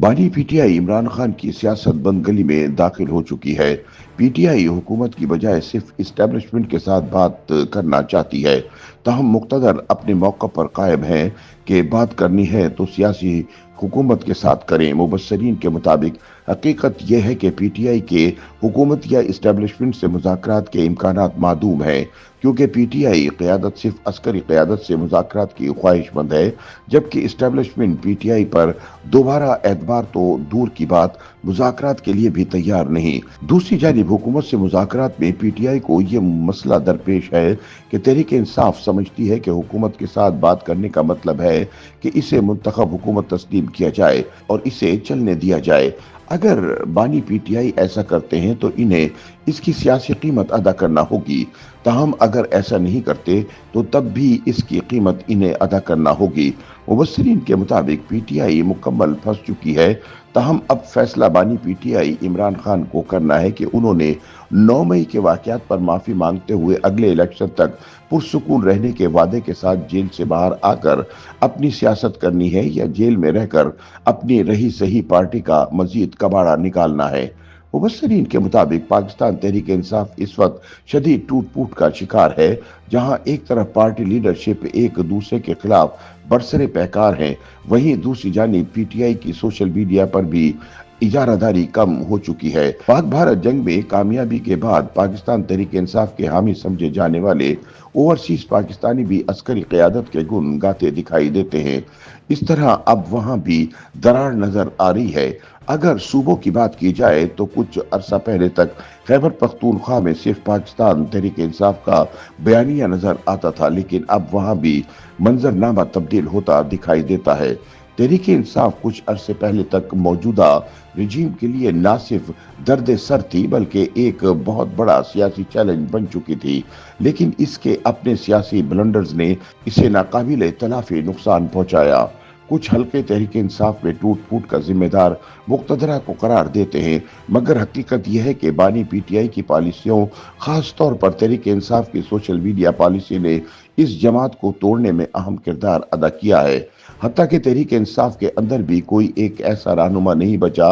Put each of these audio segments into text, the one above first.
بانی P T I Imran Khan کی سیاست بند گلی میں داخل ہو چکی ہے۔ پی ٹی آئی حکومت کی بجائے صرف اسٹیبلشمنٹ کے ساتھ بات کرنا چاہتی ہے، تاہم مقتدر اپنے موقع پر قائم ہے کہ بات کرنی ہے تو سیاسی حکومت کے ساتھ کریں۔ مبصرین کے مطابق حقیقت یہ ہے کہ پی ٹی آئی کے حکومت یا اسٹیبلشمنٹ سے مذاکرات کے امکانات معدوم ہیں، کیونکہ پی ٹی آئی قیادت صرف عسکری قیادت سے مذاکرات کی خواہش مند ہے، جبکہ اسٹیبلشمنٹ پی ٹی آئی پر دوبارہ اعتبار تو دور کی بات مذاکرات کے لیے بھی تیار نہیں۔ دوسری جانب حکومت سے مذاکرات میں پی ٹی آئی کو یہ مسئلہ درپیش ہے کہ تحریک انصاف سمجھتی ہے کہ حکومت کے ساتھ بات کرنے کا مطلب ہے کہ اسے منتخب حکومت تسلیم کیا جائے اور اسے چلنے دیا جائے۔ اگر بانی پی ٹی آئی ایسا کرتے ہیں تو انہیں اس کی سیاسی قیمت ادا کرنا ہوگی، تاہم اگر ایسا نہیں کرتے تو تب بھی اس کی قیمت انہیں ادا کرنا ہوگی۔ مبصرین کے مطابق پی ٹی آئی مکمل پھنس چکی ہے، تاہم اب فیصلہ بانی P T I Imran Khan کو کرنا ہے کہ انہوں نے 9 مئی کے واقعات پر معافی مانگتے ہوئے اگلے الیکشن تک پرسکون رہنے کے وعدے کے ساتھ جیل سے باہر آ کر اپنی سیاست کرنی ہے، یا جیل میں رہ کر اپنی رہی سہی پارٹی کا مزید کباڑہ نکالنا ہے۔ مبصرین کے مطابق پاکستان تحریک انصاف اس وقت شدید ٹوٹ پوٹ کا شکار ہے، جہاں ایک طرف پارٹی لیڈرشپ ایک دوسرے کے خلاف برسر پیکار ہیں، وہیں دوسری جانب پی ٹی آئی کی سوشل میڈیا پر بھی اجارہ داری کم ہو چکی ہے۔ پاک بھارت جنگ میں کامیابی کے بعد پاکستان تحریک انصاف کے حامی سمجھے جانے والے اوورسیز پاکستانی بھی عسکری قیادت کے گن گاتے دکھائی دیتے ہیں۔ اس طرح اب وہاں بھی درار نظر آ رہی ہے۔ اگر صوبوں کی بات کی جائے تو کچھ عرصہ پہلے تک خیبر پختونخوا میں صرف پاکستان تحریک انصاف کا بیانیہ نظر آتا تھا، لیکن اب وہاں بھی منظرنامہ تبدیل ہوتا دکھائی دیتا ہے۔ تحریک انصاف کچھ عرصے پہلے تک موجودہ رجیم کے لیے نہ صرف درد سر تھی بلکہ ایک بہت بڑا سیاسی چیلنج بن چکی تھی، لیکن اس کے اپنے سیاسی بلنڈرز نے اسے ناقابل تلافی نقصان پہنچایا۔ کچھ حلقے تحریک انصاف میں ٹوٹ پھوٹ کا ذمہ دار مقتدرہ کو قرار دیتے ہیں، مگر حقیقت یہ ہے کہ بانی پی ٹی آئی کی پالیسیوں، خاص طور پر تحریک انصاف کی سوشل میڈیا پالیسی نے اس جماعت کو توڑنے میں اہم کردار ادا کیا ہے۔ حتیٰ کہ تحریک انصاف کے اندر بھی کوئی ایک ایسا رہنما نہیں بچا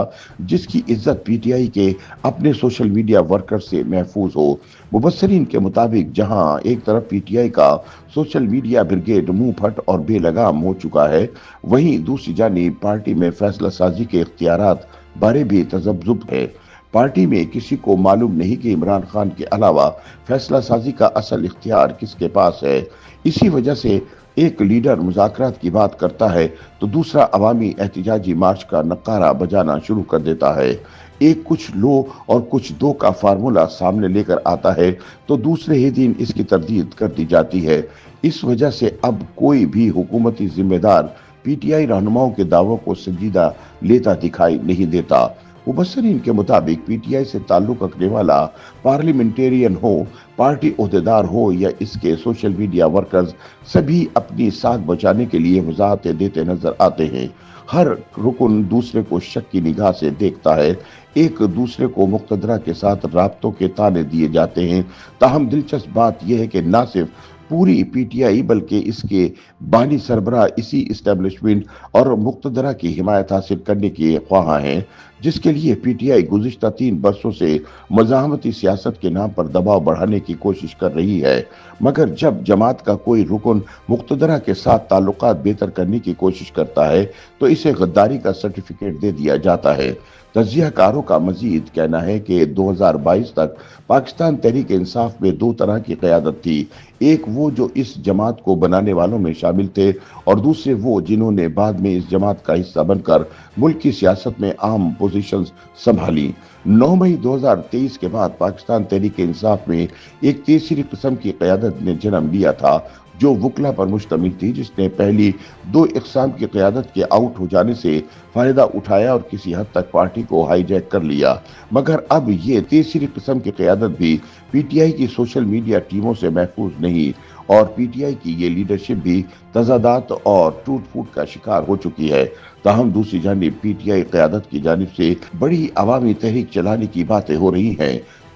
جس کی عزت پی ٹی آئی کے اپنے سوشل میڈیا ورکر سے محفوظ ہو۔ مبصرین کے مطابق جہاں ایک طرف پی ٹی آئی کا سوشل میڈیا بریگیڈ منہ پھٹ اور بے لگام ہو چکا ہے، وہیں دوسری جانب پارٹی میں فیصلہ سازی کے اختیارات بارے بھی تذبذب ہے۔ پارٹی میں کسی کو معلوم نہیں کہ عمران خان کے علاوہ فیصلہ سازی کا اصل اختیار کس کے پاس ہے۔ اسی وجہ سے ایک لیڈر مذاکرات کی بات کرتا ہے تو دوسرا عوامی احتجاجی مارچ کا نعرہ بجانا شروع کر دیتا ہے۔ ایک کچھ لو اور کچھ دو کا فارمولا سامنے لے کر آتا ہے تو دوسرے ہی دن اس کی تردید کر دی جاتی ہے۔ اس وجہ سے اب کوئی بھی حکومتی ذمہ دار پی ٹی آئی رہنماؤں کے دعووں کو سنجیدہ لیتا دکھائی نہیں دیتا۔ مبصرین کے مطابق پی ٹی آئی سے تعلق رکھنے والا پارلیمنٹیرین ہو، پارٹی عہدیدار ہو یا اس کے سوشل میڈیا ورکرز، سبھی اپنی ساکھ بچانے کے لیے وضاحتیں دیتے نظر آتے ہیں۔ ہر رکن دوسرے کو شک کی نگاہ سے دیکھتا ہے، ایک دوسرے کو مقتدرہ کے ساتھ رابطوں کے تانے دیے جاتے ہیں۔ تاہم دلچسپ بات یہ ہے کہ نہ صرف پوری پی ٹی آئی بلکہ اس کے بانی سربراہ اسی اسٹیبلشمنٹ اور مقتدرہ کی حمایت حاصل کرنے کے خواہاں ہیں، جس کے لیے پی ٹی آئی گزشتہ 3 برسوں سے مزاحمتی سیاست کے نام پر دباؤ بڑھانے کی کوشش کر رہی ہے۔ مگر جب جماعت کا کوئی رکن مقتدرہ کے ساتھ تعلقات بہتر کرنے کی کوشش کرتا ہے تو اسے غداری کا سرٹیفکیٹ دے دیا جاتا ہے۔ تجزیہ کاروں کا مزید کہنا ہے کہ 2022 تک پاکستان تحریک انصاف میں 2 طرح کی قیادت تھی، ایک وہ جو اس جماعت کو بنانے والوں میں شامل تھے، اور دوسرے وہ جنہوں نے بعد میں اس جماعت کا حصہ بن کر ملک کی سیاست میں اہم پوزیشنز سنبھالی۔ 9 مئی 2023 کے بعد پاکستان تحریک انصاف میں ایک تیسری قسم کی قیادت نے جنم لیا تھا، جو وکلا پر مشتمل تھی، جس نے پہلی 2 اقسام کی قیادت کے آؤٹ ہو جانے سے فائدہ اٹھایا اور کسی حد تک پارٹی کو ہائی جیک کر لیا۔ مگر اب یہ تیسری قسم کی قیادت بھی پی ٹی آئی کی سوشل میڈیا ٹیموں سے محفوظ نہیں، اور پی ٹی آئی کی یہ لیڈرشپ بھی تضادات اور ٹوٹ پھوٹ کا شکار ہو چکی ہے۔ تاہم دوسری جانب پی ٹی آئی قیادت کی جانب سے بڑی عوامی تحریک چلانے کی باتیں ہو رہی ہیں،